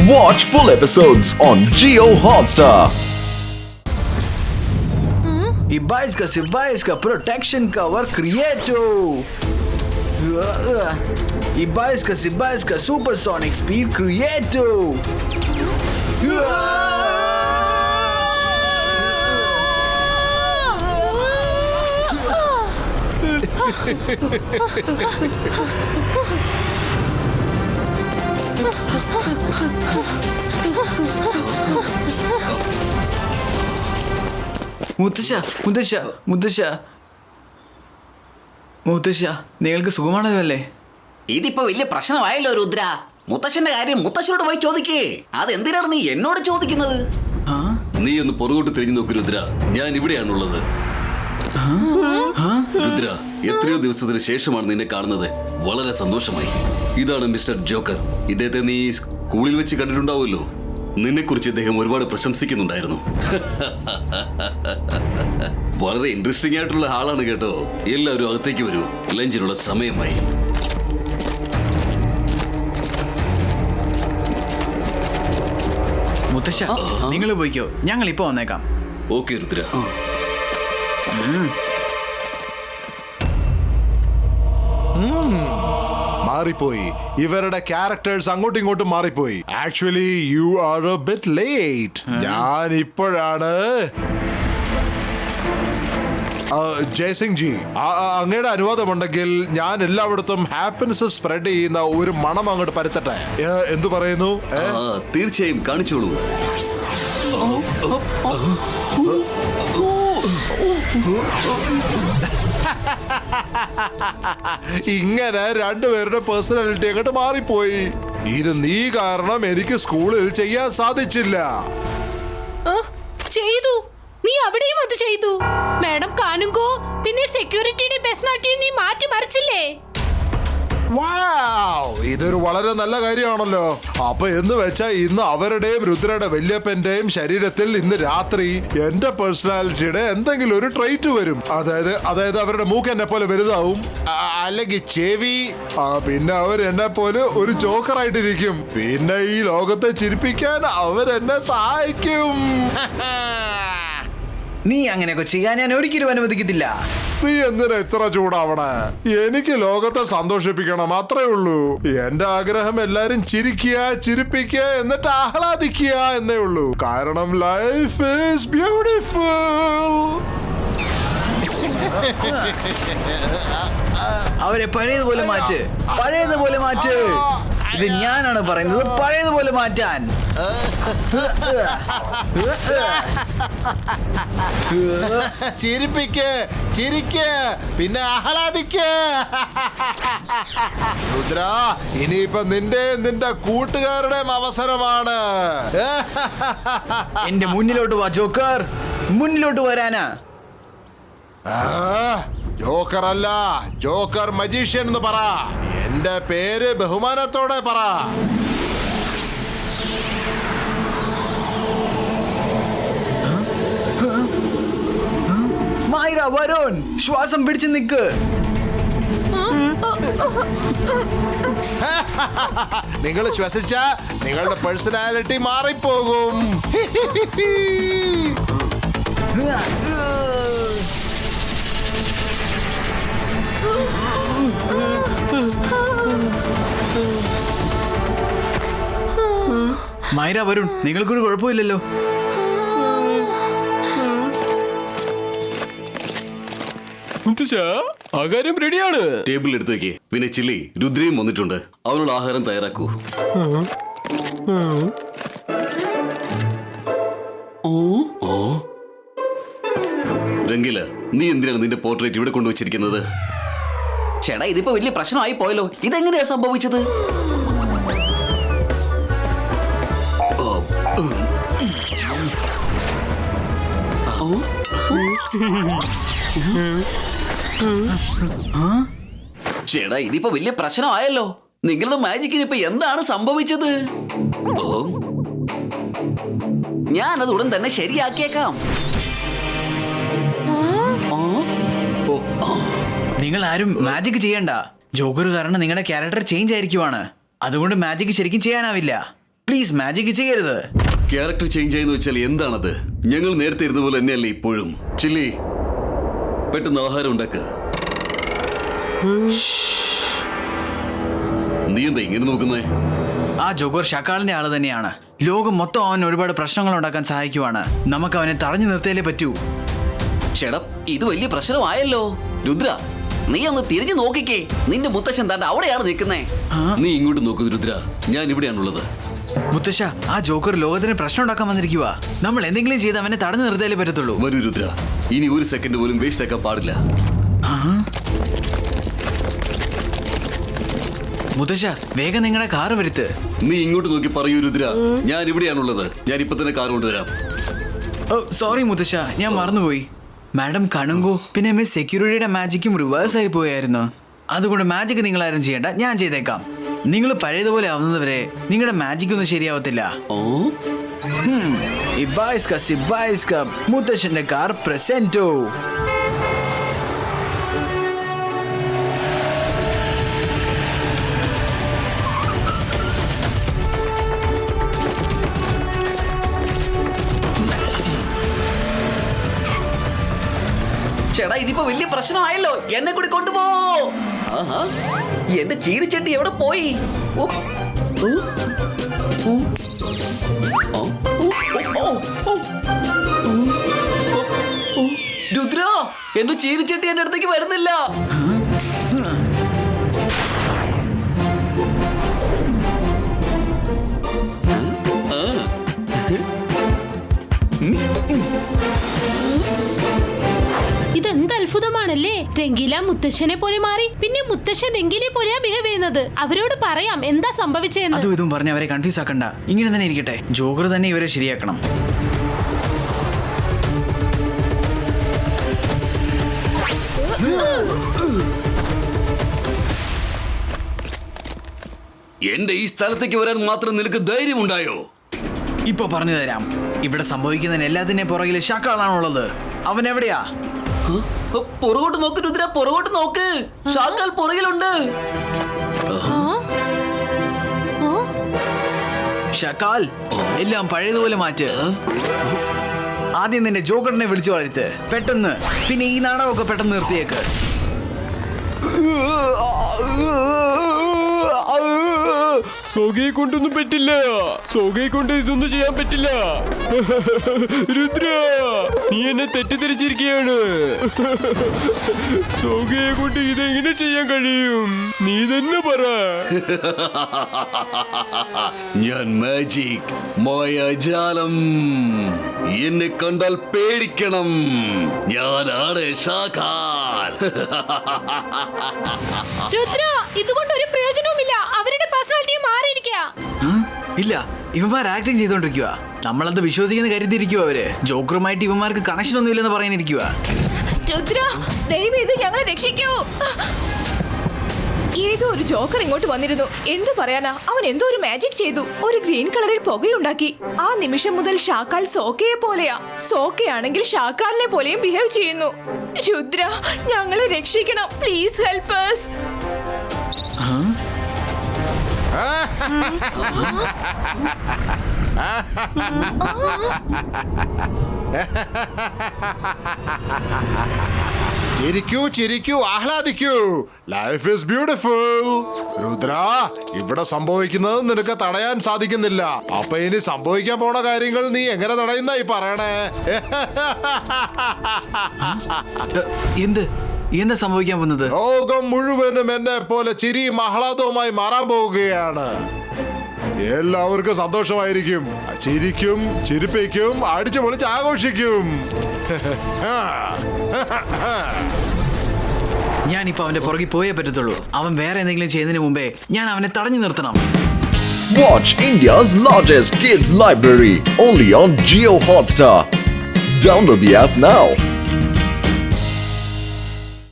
Watch full episodes on Jio Hotstar. Ibaiska protection cover creative. Ibaiska supersonic speed creative. മുത്തശ്ശ നിങ്ങൾക്ക് സുഖമാണല്ലോ അല്ലേ? ഇതിപ്പോ വലിയ പ്രശ്നമായല്ലോ രുദ്ര. മുത്തശ്ശന്റെ കാര്യം മുത്തശ്ശനോട് പോയി ചോദിക്കേ. അതെന്തിനാണ് നീ എന്നോട് ചോദിക്കുന്നത്? നീ ഒന്ന് പുറകോട്ട് തിരിഞ്ഞു നോക്ക് രുദ്ര, ഞാൻ ഇവിടെയാണുള്ളത്. രുദ്ര, എത്രയോ ദിവസത്തിന് ശേഷമാണ് നിന്നെ കാണുന്നത്. വളരെ സന്തോഷമായി. ഇതാണ് മിസ്റ്റർ ജോക്കർ. ഇദ്ദേഹത്തെ നീ സ്കൂളിൽ വെച്ച് കണ്ടിട്ടുണ്ടാവുമല്ലോ. നിന്നെ കുറിച്ച് ഇദ്ദേഹം ഒരുപാട് പ്രശംസിക്കുന്നുണ്ടായിരുന്നു. വളരെ ഇൻട്രസ്റ്റിംഗ് ആയിട്ടുള്ള ആളാണ് കേട്ടോ. എല്ലാവരും അകത്തേക്ക് വരൂ, ലഞ്ചിനുള്ള സമയമായി. മുത്തശ്ശ നിങ്ങൾ പോയിക്കോ, ഞങ്ങൾ ഇപ്പൊ വന്നേക്കാം. ഓക്കെ രുദ്ര. മാറിപ്പോയി. ഇവരുടെ ക്യാരക്ടേഴ്സ് അങ്ങോട്ടും ഇങ്ങോട്ടും മാറിപ്പോയി. Actually you are A bit late. ഞാൻ ഇപ്പോഴാണ് ജയസിംഗ് ജി, അങ്ങയുടെ അനുവാദമുണ്ടെങ്കിൽ ഞാൻ എല്ലായിടത്തും ഹാപ്പിനെസ് സ്പ്രെഡ് ചെയ്യുന്ന ഒരു മണം അങ്ങോട്ട് പരത്തട്ടെ. എന്തു പറയുന്നു? തീർച്ചയായും കാണിച്ചോളൂ. ഇങ്ങനെ രണ്ടുപേരുടെ പേഴ്സണാലിറ്റി അങ്ങോട്ട് മാറിപ്പോയി. ഇത് നീ കാരണം എനിക്ക് സ്കൂളിൽ ചെയ്യാൻ സാധിച്ചില്ല. ചെയ്തു, നീ അവിടെയും അത് ചെയ്തു. മാഡം കാണുങ്കോ, പിന്നെ സെക്യൂരിറ്റിയുടെ പേഴ്സണാലിറ്റി നീ മാറ്റി മറിച്ചില്ലേ? ഇതൊരു വളരെ നല്ല കാര്യമാണല്ലോ. അപ്പൊ എന്ന് വെച്ചാ ഇന്ന് അവരുടെയും രുദ്രയുടെ വല്യപ്പന്റെയും ശരീരത്തിൽ ഇന്ന് രാത്രി എന്റെ പേഴ്സണാലിറ്റിയുടെ എന്തെങ്കിലും ഒരു ട്രൈറ്റ് വരും. അതായത് അവരുടെ മൂക്ക് എന്നെ പോലെ വലുതാവും, അല്ലെങ്കിൽ ചെവി. പിന്നെ അവർ എന്നെ പോലെ ഒരു ജോക്കറായിട്ടിരിക്കും. പിന്നെ ഈ ലോകത്തെ ചിരിപ്പിക്കാൻ അവരെന്നെ സഹായിക്കും. നീ അങ്ങനെയൊക്കെ ചെയ്യാൻ ഞാൻ ഒരിക്കലും അനുവദിക്കത്തില്ല. നീ എന്തിനാ ഇത്ര ചൂടാവണേ? എനിക്ക് ലോകത്തെ സന്തോഷിപ്പിക്കണം, അത്രേ ഉള്ളൂ. എന്റെ ആഗ്രഹം എല്ലാരും ചിരിക്കുക, ചിരിപ്പിക്കുക, എന്നിട്ട് ആഹ്ലാദിക്കുക എന്നേ ഉള്ളൂ. കാരണം ലൈഫ് ഈസ് ബ്യൂട്ടിഫുൾ. അവരെ പഴയതുപോലെ മാറ്റ്, പഴയതുപോലെ മാറ്റ്. ഇത് ഞാനാണ് പറയുന്നത്, പഴയതുപോലെ മാറ്റാൻ. ചിരിപ്പിക്ക്, ചിരിക്ക്, പിന്നെ ആഹ്ലാദിക്ക്. രുദ്ര, ഇനിയിപ്പൊ നിന്റെ കൂട്ടുകാരുടെയും അവസരമാണ്. എന്റെ മുന്നിലോട്ട് വാ ജോക്കർ, മുന്നിലോട്ട് വരാനാ. ജോക്കർ അല്ല, ജോക്കർ മജീഷ്യൻ എന്ന് പറ. എന്റെ പേര് ബഹുമാനത്തോടെ പറ. മൈര, വരുൺ, ശ്വാസം പിടിച്ചു നിക്ക്. നിങ്ങൾ ശ്വസിച്ച നിങ്ങളുടെ പേഴ്സണാലിറ്റി മാറിപ്പോകും. മൈര, വരുൺ, നിങ്ങൾക്കൊരു കുഴപ്പമില്ലല്ലോ? ആഹാരം റെഡിയാണ്. ടേബിളിൽ എടുത്ത് വെക്കേ. പിന്നെ ചില്ലി, രുദ്രയും വന്നിട്ടുണ്ട്. അവനുള്ള ആഹാരം തയ്യാറാക്കൂ. രംഗില, നീ എന്തിനാണ് നിന്റെ പോർട്രേറ്റ് ഇവിടെ കൊണ്ടുവച്ചിരിക്കുന്നത്? ചേട്ടാ, ഇതിപ്പോ വലിയ പ്രശ്നമായി പോയല്ലോ. ഇതെങ്ങനെയാ സംഭവിച്ചത്? ചേട്ടാ, ഇതിപ്പോ വലിയ പ്രശ്നമായല്ലോ. നിങ്ങളുടെ മാജിക്കിന് ഇപ്പൊ എന്താണ് സംഭവിച്ചത്? ഞാനത് ഉടൻ തന്നെ ശരിയാക്കിയേക്കാം. നിങ്ങൾ ആരും മാജിക് ചെയ്യണ്ട. ജോക്കർ കാരണം നിങ്ങളുടെ ക്യാരക്ടർ ചേഞ്ച് ആയിരിക്കുവാണ്. അതുകൊണ്ട് മാജിക് ശരിക്കും ചെയ്യാനാവില്ല. പ്ലീസ് മാജിക് ചെയ്യരുത്. ക്യാരക്ടർ ചേഞ്ച് ചെയ്യുന്ന വെച്ചാൽ എന്താണത്? ഞങ്ങൾ നേരത്തെ ഇരുന്ന പോലെ തന്നെയല്ലേ ഇപ്പോഴും? ചില്ലി, പെട്ടെന്ന് ആഹാരം ഉണ്ടാക്കുക. നീ എന്താ ഇങ്ങനെ നോക്കുന്നേ? ആ ജോക്കർ ഷക്കാളിന്റെ ആള് തന്നെയാണ്. ലോകം മൊത്തം അവൻ ഒരുപാട് പ്രശ്നങ്ങൾ ഉണ്ടാക്കാൻ സഹായിക്കുവാണ്. നമുക്ക് അവനെ തടഞ്ഞു നിർത്തിയാലേ പറ്റൂ. ചേട്ടാ, ഇത് വലിയ പ്രശ്നമായല്ലോ. രുദ്ര, നീ ഒന്ന് തിരിഞ്ഞു നോക്കിക്കേ. നിന്റെ മുത്തശ്ശൻ താണ്ട അവിടെയാണ് നിൽക്കുന്നേ. നീ ഇങ്ങോട്ട് നോക്കൂ രുദ്ര, ഞാൻ ഇവിടെയാണുള്ളത്. മുത്തശ്ശ, ആ ജോക്കർ ലോകത്തിന് പ്രശ്നം ഉണ്ടാക്കാൻ വന്നിരിക്കുക. നമ്മൾ എന്തെങ്കിലും ചെയ്ത് അവനെ തടഞ്ഞു നിർത്തിയാലേ പറ്റത്തുള്ളൂ. വരൂ രുദ്ര, ഇനി ഒരു സെക്കൻഡ് പോലും വേസ്റ്റ് ആക്കാൻ പാടില്ല. മുത്തശ്ശ, വേഗം നിങ്ങളുടെ കാറ് വരുത്ത്. നീ ഇങ്ങോട്ട് നോക്കി പറയൂ രുദ്ര, ഞാൻ ഇവിടെയാണുള്ളത്. ഞാൻ ഇപ്പൊ തന്നെ കാർ കൊണ്ടുവരാം. സോറി മുത്തശ്ശ, ഞാൻ മറന്നുപോയി. മാഡം കണുങ്കു പിന്നെ മിസ് സെക്യൂരിറ്റിയുടെ മാജിക്കും റിവേഴ്സ് ആയി പോയായിരുന്നു. അതുകൊണ്ട് മാജിക് നിങ്ങൾ ആരും ചെയ്യേണ്ട, ഞാൻ ചെയ്തേക്കാം. നിങ്ങൾ പഴയതുപോലെ ആവുന്നതുവരെ നിങ്ങളുടെ മാജിക് ഒന്നും ശരിയാവത്തില്ല. മുത്തശ്ശന്റെ കാർ പ്രസന്റോ. ചേട്ടാ, ഇതിപ്പോ വലിയ പ്രശ്നമായല്ലോ. എന്നെ കൂടി കൊണ്ടുപോ. ആഹാ, എന്റെ ചീനിച്ചട്ടി എവിടെ പോയി? രുദ്ര, എന്റെ ചീനിച്ചട്ടി എന്റെ അടുത്തേക്ക് വരുന്നില്ല. ഇതെന്ത് അത്ഭുതമാണല്ലേ. രംഗീല മുത്തശ്ശനെ പോലെ മാറി, പിന്നെ മുത്തശ്ശൻ രംഗീലെ പോലെയാ ബിഹേവ് ചെയ്യുന്നത്. അവരോട് പറയാം എന്താ സംഭവിച്ചതെന്ന്. അതും ഇതും പറഞ്ഞ് അവരെ കൺഫ്യൂസ് ആക്കണ്ട. ഇങ്ങനെ തന്നെ ഇരിക്കട്ടെ. ജോക്കർ തന്നെ ഇവരെ ശരിയാക്കണം. എന്റെ ഈ സ്ഥലത്തേക്ക് വരാൻ മാത്രം നിനക്ക് ധൈര്യമുണ്ടായോ? ഇപ്പൊ പറഞ്ഞു തരാം. ഇവിടെ സംഭവിക്കുന്നതിന് എല്ലാത്തിന്റെയും പുറകിൽ ഷക്കാളാണുള്ളത്. അവൻ എവിടെയാ? പുറകോട്ട് നോക്ക് രുദ്ര, പുറകോട്ട് നോക്ക്. ഷാക്കാൽ പുറകിലുണ്ട്. ഷക്കാൽ, എല്ലാം പഴയതുപോലെ മാറ്റ്. ആദ്യം നിന്റെ ജോക്കറിനെ വിളിച്ചു വളർത്ത് പെട്ടെന്ന്. പിന്നെ ഈ നാടകമൊക്കെ പെട്ടെന്ന് നിർത്തിയേക്ക്. സോഗയെ കൊണ്ടൊന്നും പറ്റില്ല. സോഗയെ കൊണ്ട് ഇതൊന്നും ചെയ്യാൻ പറ്റില്ല. രുദ്ര, നീ എന്നെ തെറ്റിദ്ധരിച്ചിരിക്കുകയാണ്. സോഗയെ കൊണ്ട് ഇതെങ്ങനെ ചെയ്യാൻ കഴിയും? നീ തന്നെ പറ. ഞാൻ മാജിക്, മായാജാലം. എന്നെ കണ്ടാൽ പേടിക്കണം. ഞാനാണ് ഷാക്കാൽ. രുദ്ര, ഇതുകൊണ്ട് ഒരു പ്രയോജനവുമില്ല. അവരുടെ പേഴ്സണാലിറ്റി മാറിയിരിക്കുക. ഇല്ല, ഇവന്മാർ ആക്ടിങ് ചെയ്തോണ്ടിരിക്കുക. നമ്മളത് വിശ്വസിക്കുന്ന കരുതിയിരിക്കുക. അവര് ജോക്കറുമായിട്ട് ഇവന്മാർക്ക് കണക്ഷൻ ഒന്നും ഇല്ലെന്ന് പറയാനിരിക്കുക. രുദ്ര, ദയവ് ഇത് ഞങ്ങളെ രക്ഷിക്കൂ. ഏതോ ഒരു ജോക്കർ ഇങ്ങോട്ട് വന്നിരുന്നു. എന്ത് പറയാനാ, അവൻ എന്തോ ഒരു മാജിക് ചെയ്തു. ഒരു ഗ്രീൻ കളറിൽ പുകയുണ്ടാക്കി. ആ നിമിഷം മുതൽ ഷാക്കാൽ സോക്കയെ പോലെയാ. സോക്കയാണെങ്കിൽ ഷാക്കാലിനെ പോലെയും ബിഹേവ് ചെയ്യുന്നു. രുദ്ര, ഞങ്ങളെ രക്ഷിക്കണം. Please help us. ചിരിക്കൂ, ചിരിക്കൂ, ആഹ്ലാദിക്കൂ. Life is beautiful. രുദ്ര, ഇവിടെ സംഭവിക്കുന്നത് നിനക്ക് തടയാൻ സാധിക്കുന്നില്ല. അപ്പൊ ഇനി സംഭവിക്കാൻ പോണ കാര്യങ്ങൾ നീ എങ്ങനെ തടയുന്നായി പറയണേ? എന്താ സംഭവിക്കാൻ പോകുന്നത്? ലോകം മുഴുവനും എന്നെ പോലെ ചിരിയും ആഹ്ലാദവുമായി മാറാൻ പോവുകയാണ്. എല്ലാവർക്കും സന്തോഷമായിരിക്കും. ചിരിക്കും, ചിരിപ്പിക്കും, അടിച്ചു പൊളിച്ച് ആഘോഷിക്കും. ഞാനിപ്പോ അവന്റെ പുറകിൽ പോയേ പറ്റത്തുള്ളൂ. അവൻ വേറെ എന്തെങ്കിലും ചെയ്യുന്നതിന് മുമ്പേ ഞാൻ അവനെ തടഞ്ഞു നിർത്തണം. Watch India's largest kids library only on Jio Hotstar. Download the app now.